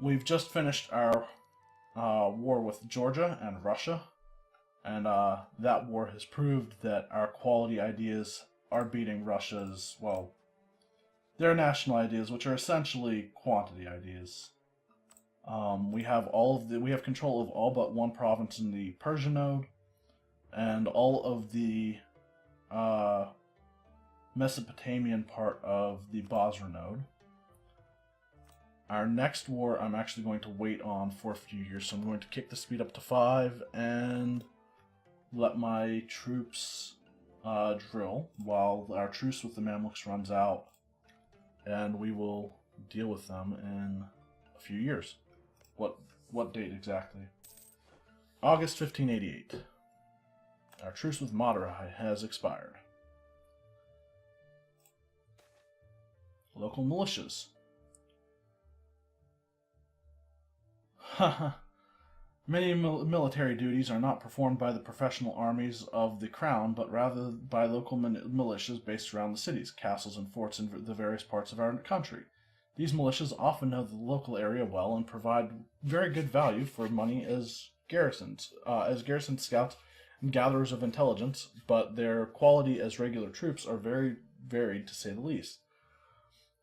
we've just finished our war with Georgia and Russia, and that war has proved that our quality ideas are beating Russia's, well, their national ideas, which are essentially quantity ideas. We have control of all but one province in the Persia node, and all of the uh, Mesopotamian part of the Basra node. Our next war, I'm actually going to wait on for a few years, so I'm going to kick the speed up to 5 and let my troops drill while our truce with the Mamluks runs out, and we will deal with them in a few years. What date exactly? August 1588. Our truce with Madurai has expired. Local militias. Many military duties are not performed by the professional armies of the crown, but rather by local militias based around the cities, castles, and forts in the various parts of our country. These militias often know the local area well and provide very good value for money as garrison scouts and gatherers of intelligence, but their quality as regular troops are very varied, to say the least.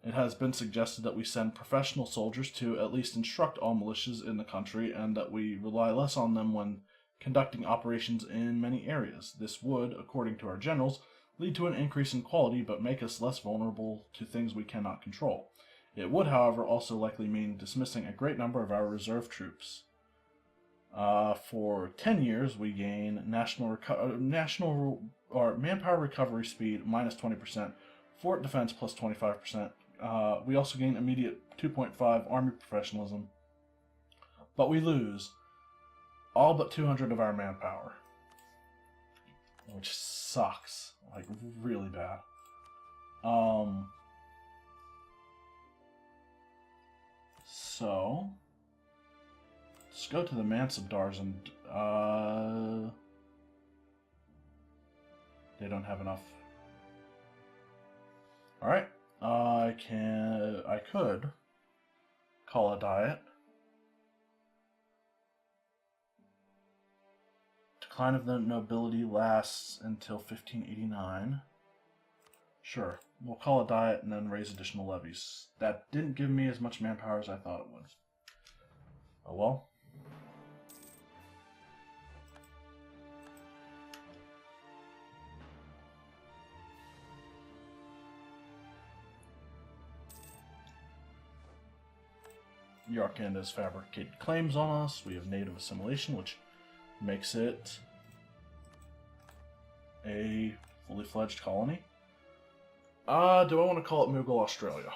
It has been suggested that we send professional soldiers to at least instruct all militias in the country, and that we rely less on them when conducting operations in many areas. This would, according to our generals, lead to an increase in quality, but make us less vulnerable to things we cannot control. It would, however, also likely mean dismissing a great number of our reserve troops. For 10 years, we gain national manpower recovery speed minus 20%, fort defense plus 25%. We also gain immediate 2.5 army professionalism, but we lose all but 200 of our manpower, which sucks, like really bad. So let's go to the Mansabdars, and they don't have enough. All right. I could call a diet. Decline of the nobility lasts until 1589. Sure, we'll call a diet and then raise additional levies. That didn't give me as much manpower as I thought it would. Oh well. Yarkand has fabricated claims on us. We have native assimilation, which makes it a fully fledged colony. Do I want to call it Mughal Australia?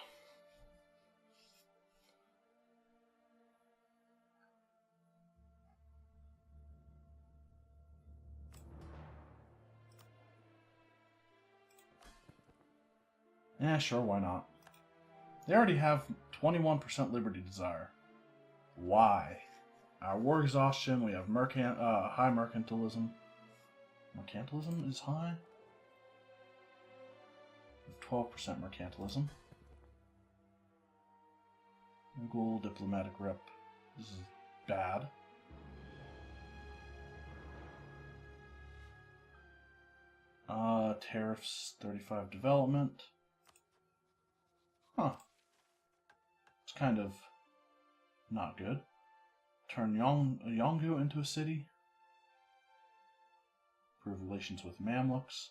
Yeah, sure, why not? They already have 21% liberty desire. Why? Our war exhaustion, we have high mercantilism. Mercantilism is high? 12% mercantilism. Mughal diplomatic rep. This is bad. Tariffs, 35 development. Huh. It's kind of not good. Turn Yongu into a city. Improve relations with Mamluks.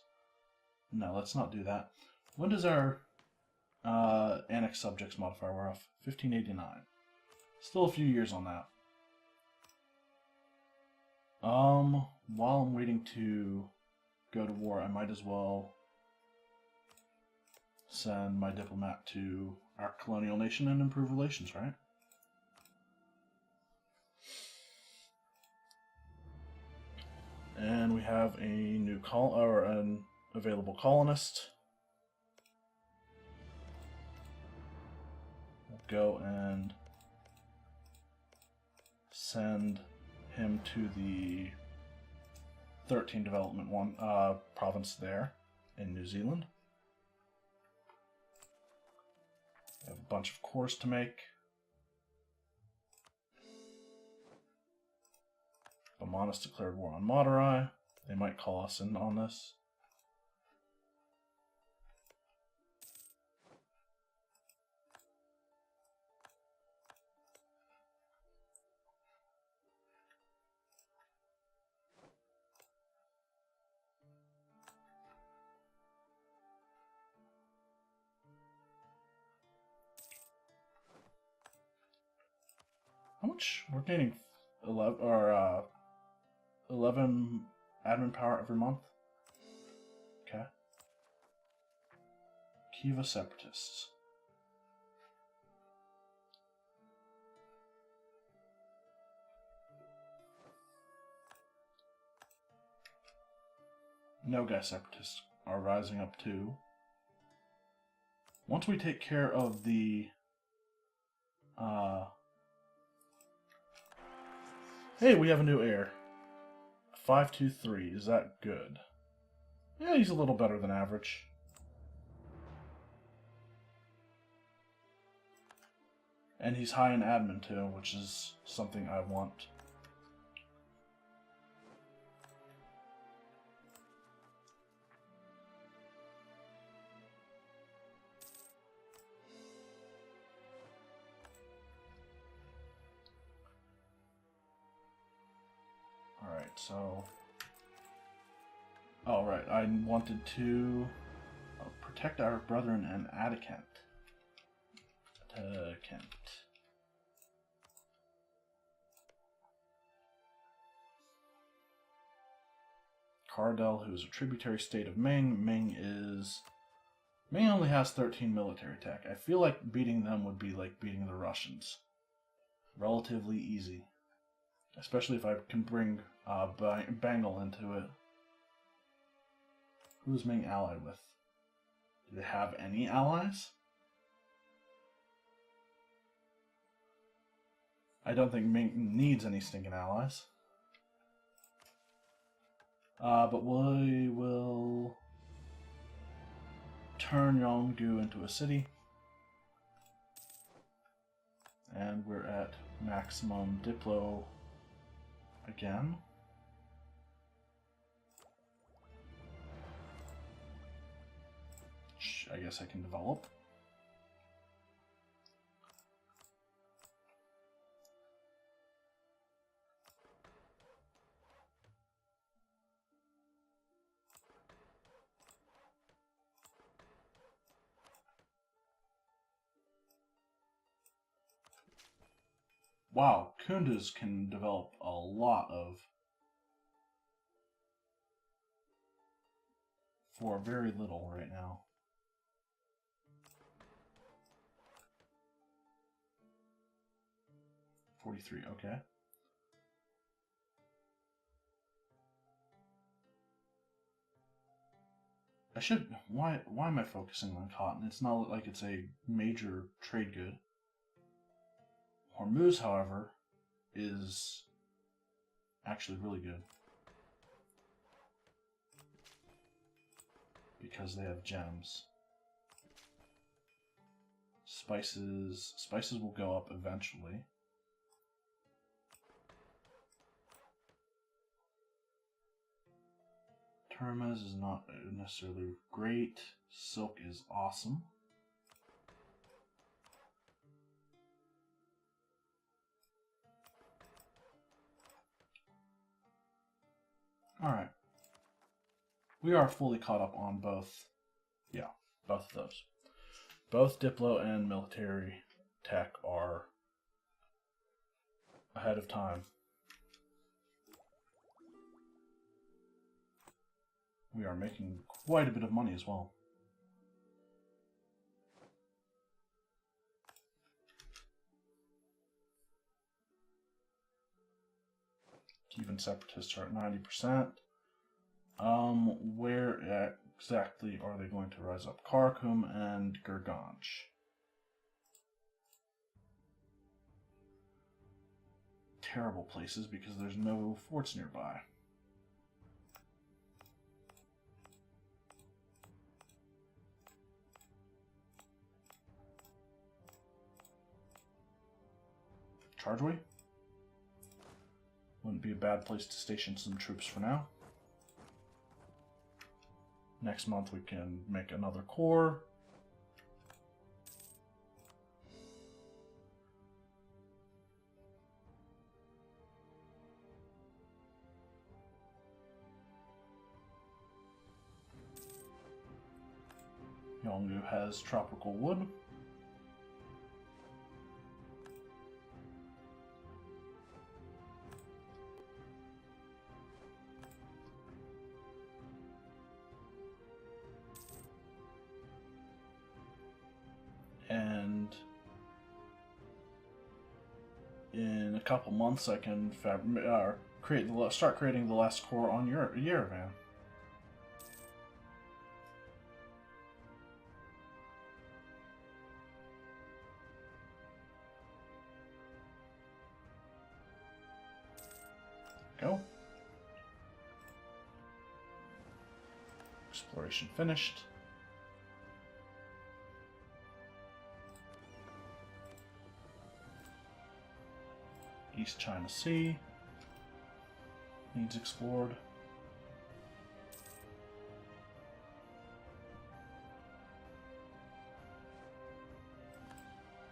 No, let's not do that. When does our annex subjects modifier wear off? 1589. Still a few years on that. While I'm waiting to go to war, I might as well send my diplomat to our colonial nation and improve relations, right? And we have a new an available colonist. We'll go and send him to the 13 development province there in New Zealand. We have a bunch of cores to make. Manus declared war on Madurai. They might call us in on this. How much? We're gaining 11 admin power every month. Okay. Kiva Separatists. Nogai Separatists are rising up too. Once we take care of the hey, we have a new heir. 523. Is that good? Yeah, he's a little better than average. And he's high in admin too, which is something I want. Alright, so... Alright, I wanted to protect our brethren in Atacant. Cradle, who is a tributary state of Ming. Ming only has 13 military attack. I feel like beating them would be like beating the Russians. Relatively easy. Especially if I can bring Bengal into it. Who's Ming allied with? Do they have any allies? I don't think Ming needs any stinking allies. But we will turn Yongdu into a city. And we're at maximum Diplo again. Which I guess I can develop. Wow, Kundas can develop a lot of... for very little right now. $43, okay. I should... Why am I focusing on cotton? It's not like it's a major trade good. Hormuz, however, is actually really good. Because they have gems. Spices will go up eventually. Termas is not necessarily great. Silk is awesome. Alright. We are fully caught up on both. Yeah, both of those. Both Diplo and military tech are ahead of time. We are making quite a bit of money as well. Even separatists are at 90%. Where exactly are they going to rise up? Karakum and Gurganj. Terrible places because there's no forts nearby. Chargeway? Wouldn't be a bad place to station some troops for now. Next month we can make another corps. Yongu has tropical wood. And in a couple months I can start creating the last corps on Yerevan. Go. Exploration finished. East China Sea needs explored.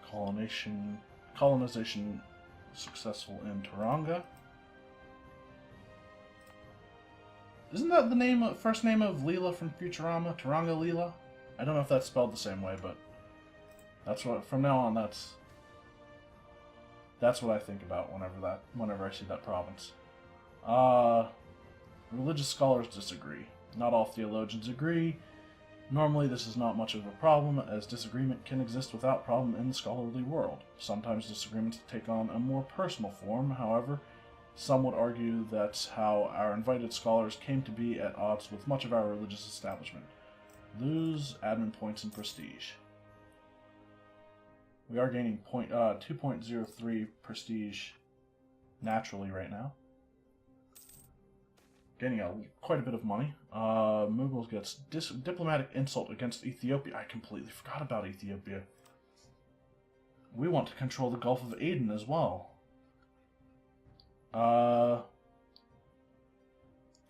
Colonization successful in Taranga. Isn't that the first name of Leela from Futurama? Taranga Leela? I don't know if that's spelled the same way, but that's what, from now on, that's what I think about whenever I see that province. Religious scholars disagree. Not all theologians agree. Normally this is not much of a problem, as disagreement can exist without problem in the scholarly world. Sometimes disagreements take on a more personal form, however. Some would argue that's how our invited scholars came to be at odds with much of our religious establishment. Lose admin points and prestige. We are gaining 2.03 prestige naturally right now. Gaining quite a bit of money. Mughal gets diplomatic insult against Ethiopia. I completely forgot about Ethiopia. We want to control the Gulf of Aden as well. I'm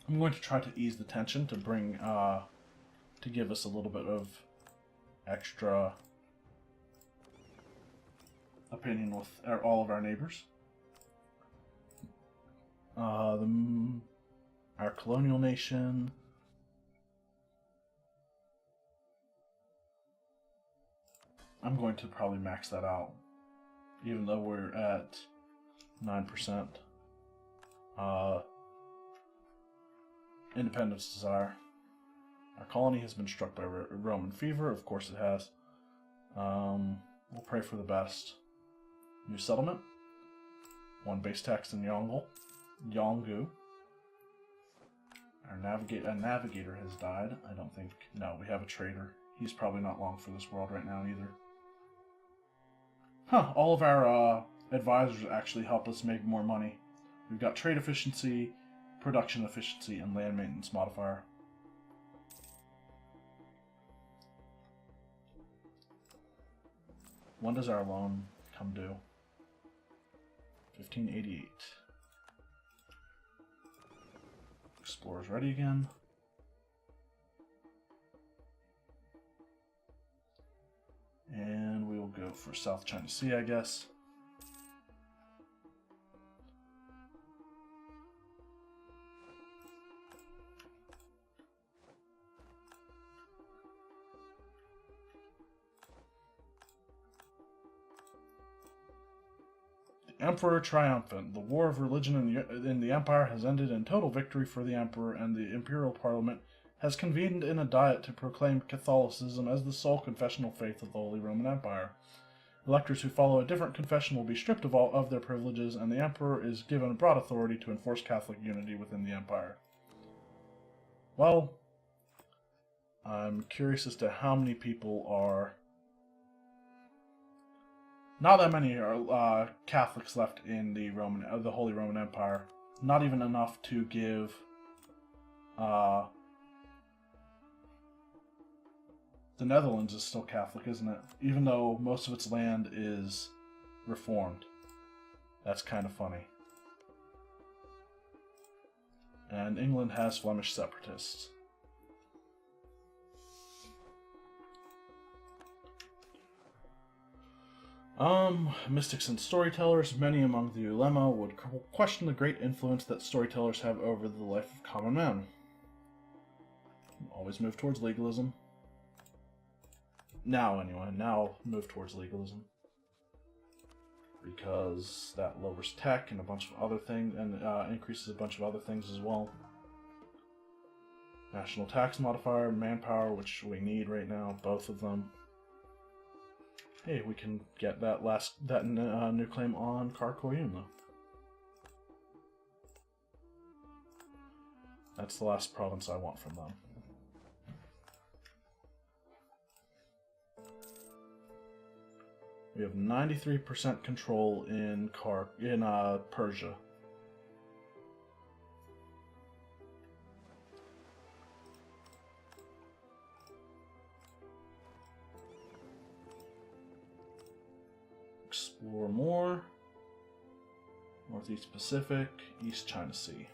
going to try to ease the tension to give us a little bit of extra opinion with all of our neighbors. Our colonial nation. I'm going to probably max that out, even though we're at 9%. Independence desire. Our colony has been struck by Roman fever. Of course it has. We'll pray for the best. New settlement. 1 base tax in Yongu. A navigator has died. I don't think... No, we have a trader. He's probably not long for this world right now either. Huh, all of our advisors actually help us make more money. We've got trade efficiency, production efficiency, and land maintenance modifier. When does our loan come due? 1588. Explorer's ready again. And we will go for South China Sea, I guess. Emperor triumphant. The war of religion in the Empire has ended in total victory for the Emperor, and the Imperial Parliament has convened in a diet to proclaim Catholicism as the sole confessional faith of the Holy Roman Empire. Electors who follow a different confession will be stripped of all of their privileges, and the Emperor is given broad authority to enforce Catholic unity within the Empire. Well, I'm curious as to how many people are... Not that many are Catholics left in the Holy Roman Empire. Not even enough to give the Netherlands is still Catholic, isn't it? Even though most of its land is Reformed. That's kind of funny. And England has Flemish separatists. Mystics and storytellers, many among the ulema, would question the great influence that storytellers have over the life of common men. Always move towards legalism. Now, anyway, move towards legalism. Because that lowers tech and a bunch of other things, and increases a bunch of other things as well. National tax modifier, manpower, which we need right now, both of them. Hey, we can get that new claim on Karkoyun, though. That's the last province I want from them. We have 93% control in Persia. Explore more. Northeast Pacific, East China Sea.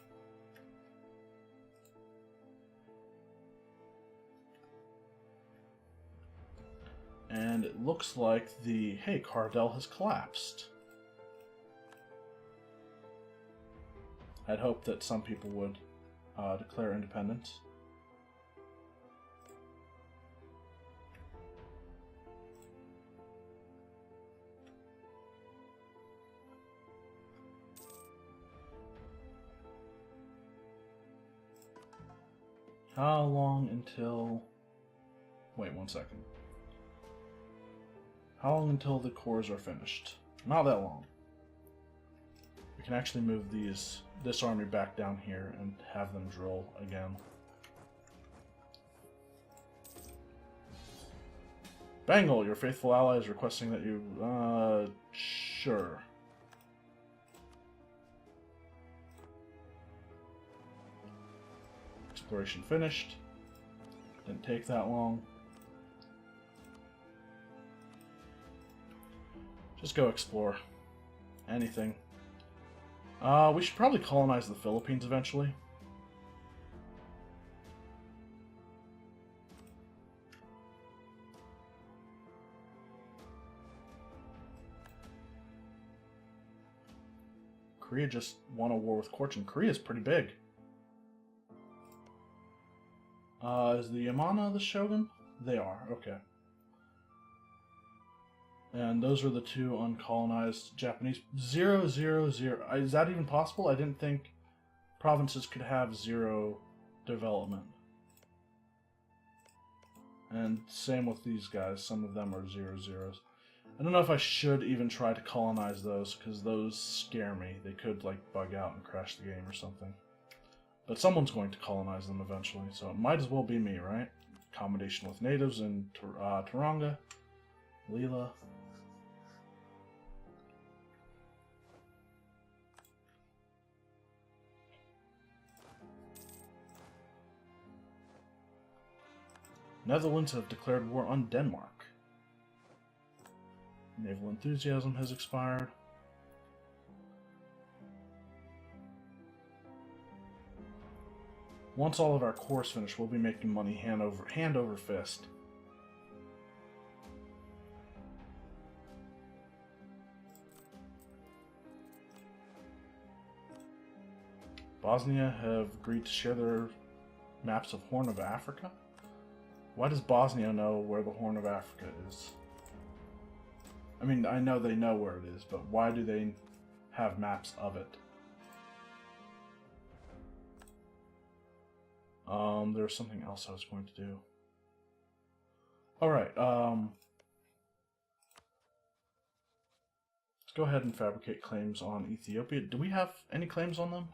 And it looks like hey, Cradle has collapsed. I'd hoped that some people would declare independence. How long until... Wait 1 second. How long until the cores are finished? Not that long. We can actually move this army back down here and have them drill again. Bengal, your faithful ally is requesting that you... sure. Exploration finished. Didn't take that long. Just go explore. Anything. We should probably colonize the Philippines eventually. Korea just won a war with Cochin. Korea's pretty big. Is the Yamana the shogun? They are, okay. And those are the two uncolonized Japanese. 0, 0, 0. Is that even possible? I didn't think provinces could have 0 development. And same with these guys. Some of them are 0, 0s. I don't know if I should even try to colonize those, because those scare me. They could, like, bug out and crash the game or something. But someone's going to colonize them eventually, so it might as well be me, right? Accommodation with natives in Taranga. Leela. Netherlands have declared war on Denmark. Naval enthusiasm has expired. Once all of our cores finish, we'll be making money hand over fist. Bosnia have agreed to share their maps of Horn of Africa? Why does Bosnia know where the Horn of Africa is? I mean, I know they know where it is, but why do they have maps of it? There's something else I was going to do. Alright, let's go ahead and fabricate claims on Ethiopia. Do we have any claims on them?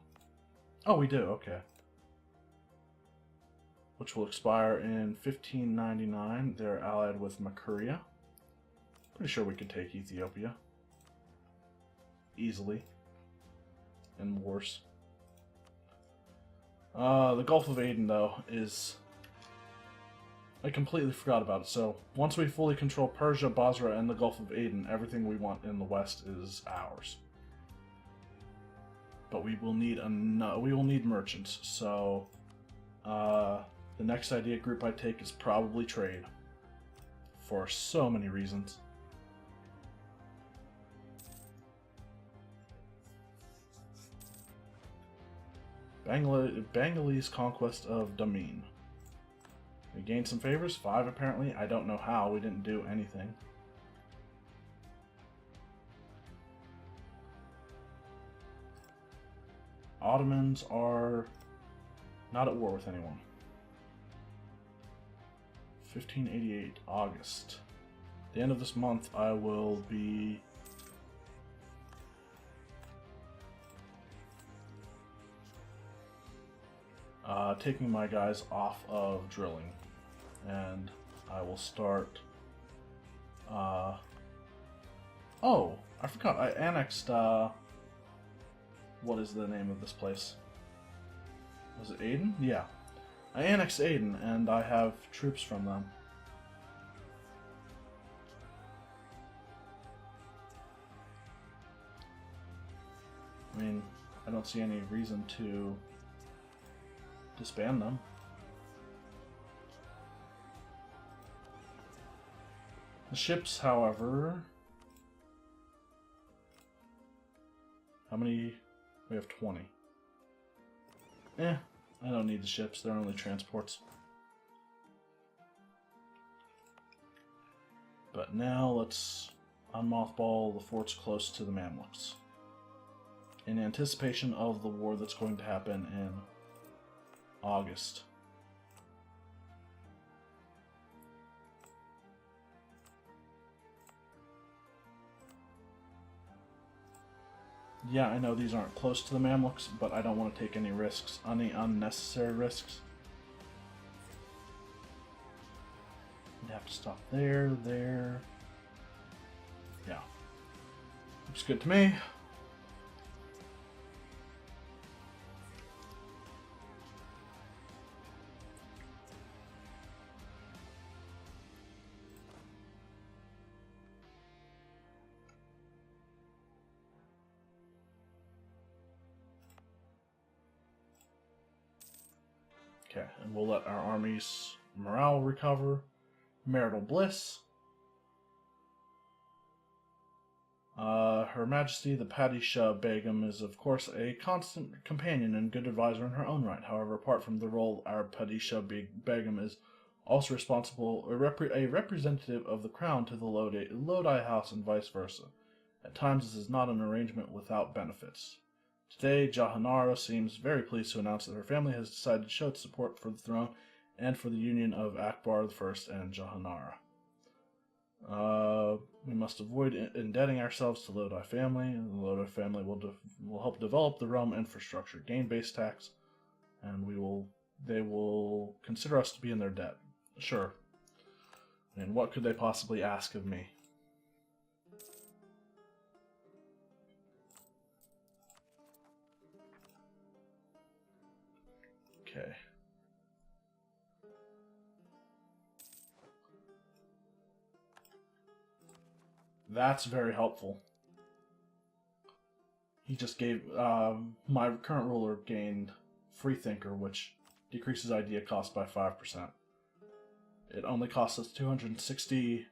Oh, we do, okay. Which will expire in 1599. They're allied with Makuria. Pretty sure we could take Ethiopia. Easily. And worse. The Gulf of Aden, though, is... I completely forgot about it. So, once we fully control Persia, Basra, and the Gulf of Aden, everything we want in the west is ours. but we will need merchants. So the next idea group I take is probably trade, for so many reasons. Bengalese conquest of Damin. We gained some favors, 5 apparently. I don't know how, we didn't do anything. Ottomans are not at war with anyone. 1588, August. At the end of this month, I will be taking my guys off of drilling, and I will start. Oh, I forgot. I annexed. What is the name of this place? Was it Aden? Yeah. I annexed Aden, and I have troops from them. I mean, I don't see any reason to disband them. The ships, however... How many? We have 20. I don't need the ships, they're only transports. But now let's unmothball the forts close to the Mamluks, in anticipation of the war that's going to happen in August. Yeah, I know these aren't close to the Mamluks, but I don't want to take any risks, any unnecessary risks. You'd have to stop there. Yeah. Looks good to me. Okay, and we'll let our army's morale recover. Marital bliss. Her Majesty the Padishah Begum is, of course, a constant companion and good advisor in her own right. However, apart from the role, our Padishah Begum is also responsible, a representative of the crown to the Lodi house and vice versa. At times, this is not an arrangement without benefits. Today, Jahanara seems very pleased to announce that her family has decided to show its support for the throne and for the union of Akbar I and Jahanara. We must avoid indebting ourselves to Lodi family, and the Lodi family will help develop the realm infrastructure, gain base tax, and they will consider us to be in their debt. Sure. And what could they possibly ask of me? Okay. That's very helpful. He just gave... my current ruler gained Freethinker, which decreases idea cost by 5%. It only costs us 260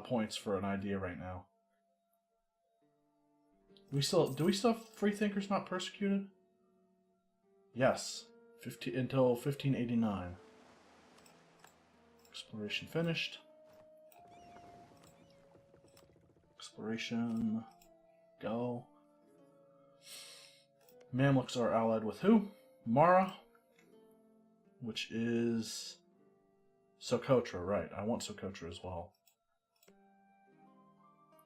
points for an idea right now. Do we still have Freethinkers not persecuted? Yes. Until 1589. Exploration finished. Exploration. Go. Mamluks are allied with who? Mara. Which is Socotra, right. I want Socotra as well.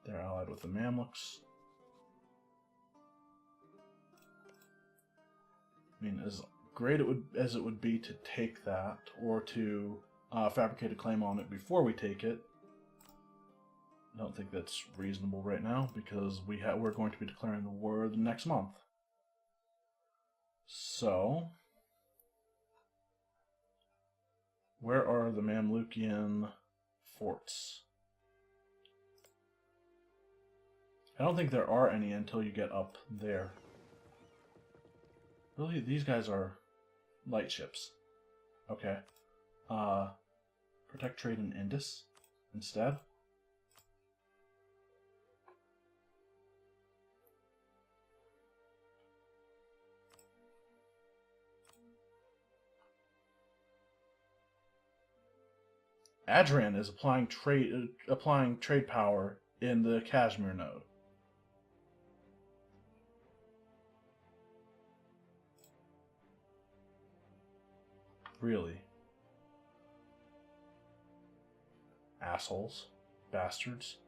They're allied with the Mamluks. I mean, as great as it would be to take that, or to fabricate a claim on it before we take it, I don't think that's reasonable right now, because we're going to be declaring the war the next month. So, where are the Mamlukian forts? I don't think there are any until you get up there. Really? These guys are light ships. Okay. Protect trade in Indus instead. Adran is applying trade power in the Kashmir node. Really? Assholes. Bastards.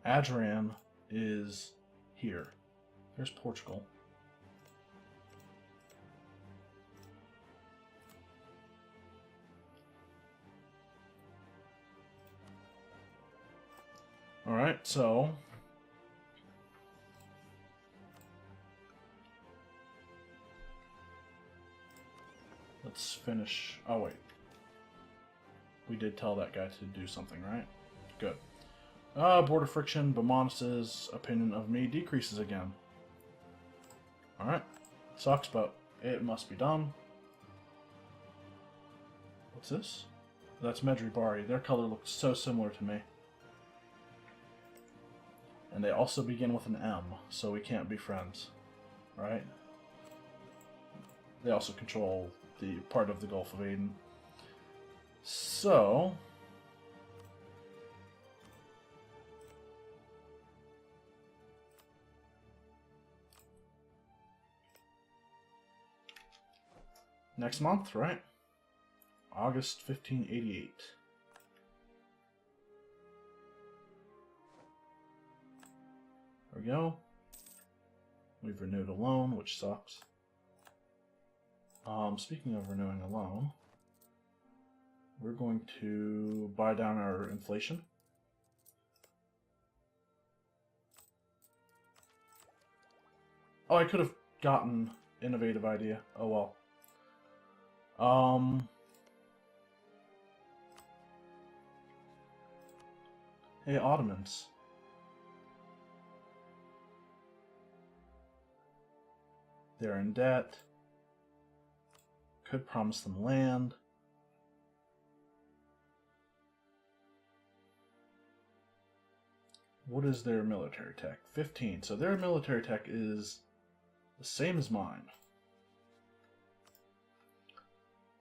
Adran is here. There's Portugal. Alright, so let's finish. Oh, wait. We did tell that guy to do something, right? Good. Border friction. Bamonis's opinion of me decreases again. Alright. Sucks, but it must be done. What's this? That's Medri Bari. Their color looks so similar to me. And they also begin with an M, so we can't be friends. Right? They also control the part of the Gulf of Aden. So next month, right? August 1588. There we go. We've renewed a loan, which sucks. Speaking of renewing a loan, we're going to buy down our inflation. Oh, I could have gotten innovative idea. Oh well. Hey, Ottomans. They're in debt. Could promise them land. What is their military tech? 15. So their military tech is the same as mine.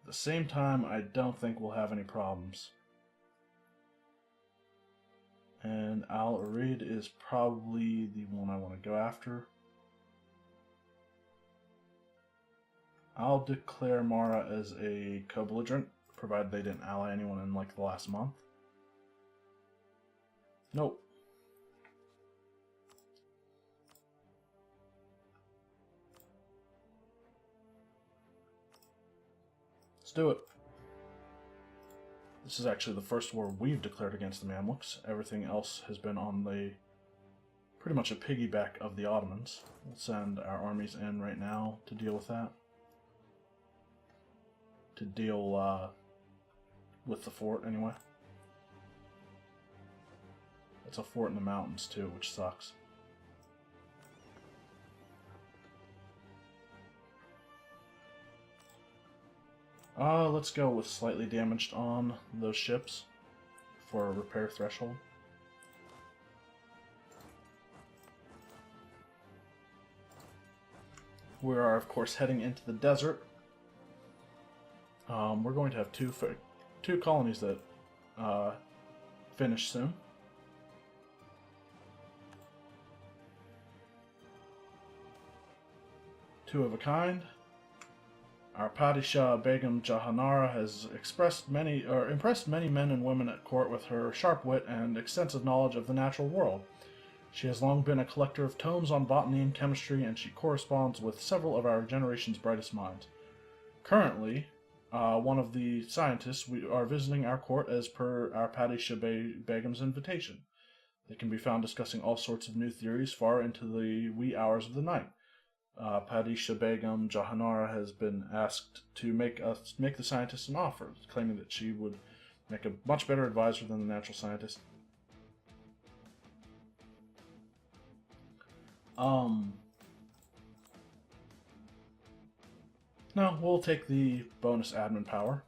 At the same time, I don't think we'll have any problems. And Al Urid is probably the one I want to go after. I'll declare Mara as a co-belligerent, provided they didn't ally anyone in like the last month. Nope. Let's do it. This is actually the first war we've declared against the Mamluks. Everything else has been on the pretty much a piggyback of the Ottomans. We'll send our armies in right now to deal with that. To deal with the fort, anyway. It's a fort in the mountains, too, which sucks. Let's go with slightly damaged on those ships for a repair threshold. We are, of course, heading into the desert. We're going to have two colonies that finish soon. Two of a kind. Our Padishah Begum Jahanara has impressed many men and women at court with her sharp wit and extensive knowledge of the natural world. She has long been a collector of tomes on botany and chemistry, and she corresponds with several of our generation's brightest minds. Currently, one of the scientists are visiting our court as per our Padishah Begum's invitation. They can be found discussing all sorts of new theories far into the wee hours of the night. Padishah Begum Jahanara has been asked to make the scientist an offer, claiming that she would make a much better advisor than the natural scientist. Um, no, we'll take the bonus admin power.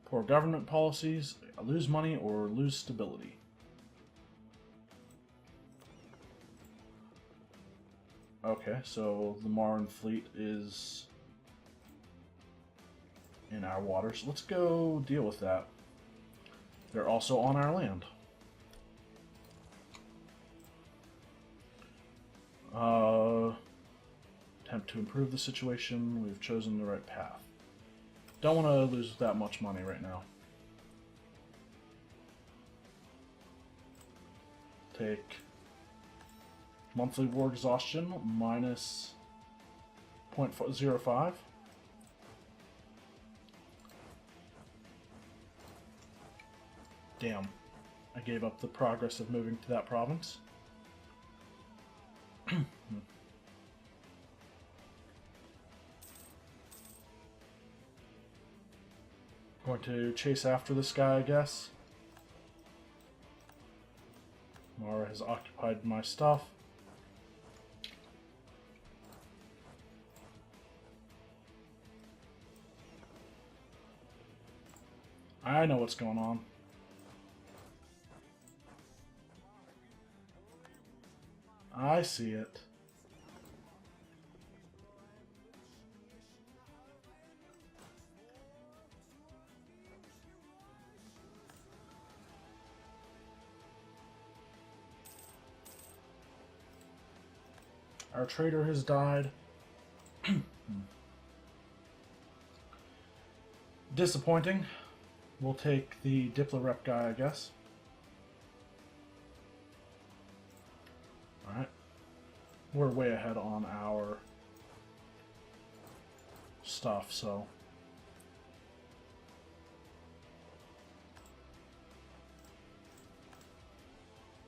Poor government policies, lose money or lose stability. Okay, so the Marin fleet is in our waters. Let's go deal with that. They're also on our land. Attempt to improve the situation. We've chosen the right path. Don't want to lose that much money right now. Take monthly war exhaustion minus 0.05. Damn. I gave up the progress of moving to that province. Going to chase after this guy, I guess. Mara has occupied my stuff. I know what's going on. I see it. Our trader has died. Disappointing. We'll take the Diplo rep guy, I guess. Alright. We're way ahead on our stuff, so...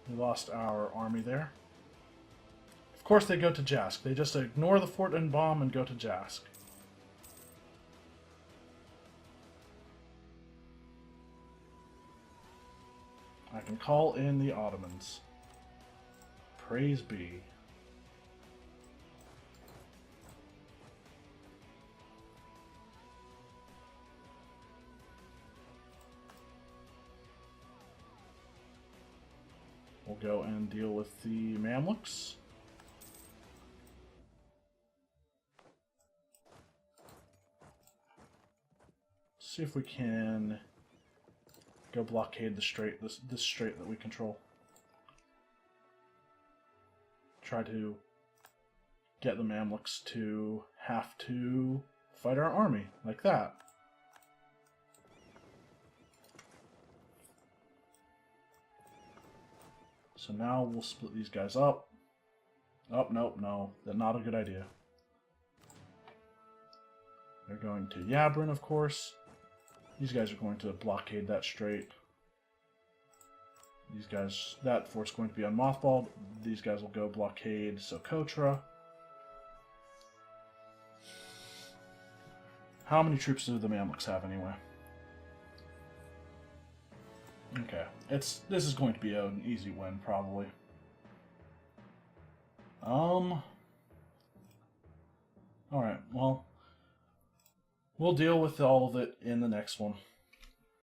We lost our army there. Of course they go to Jask. They just ignore the fort and bomb and go to Jask. I can call in the Ottomans. Praise be. We'll go and deal with the Mamluks. See if we can go blockade the strait, this strait that we control. Try to get the Mamluks to have to fight our army, like that. So now we'll split these guys up. Oh, nope, no, that's not a good idea. They're going to Yabrin, of course. These guys are going to blockade that strait. These guys, that fort's going to be unmothballed. These guys will go blockade Socotra. How many troops do the Mamluks have anyway? Okay, this is going to be an easy win, probably. Alright, well, we'll deal with all of it in the next one.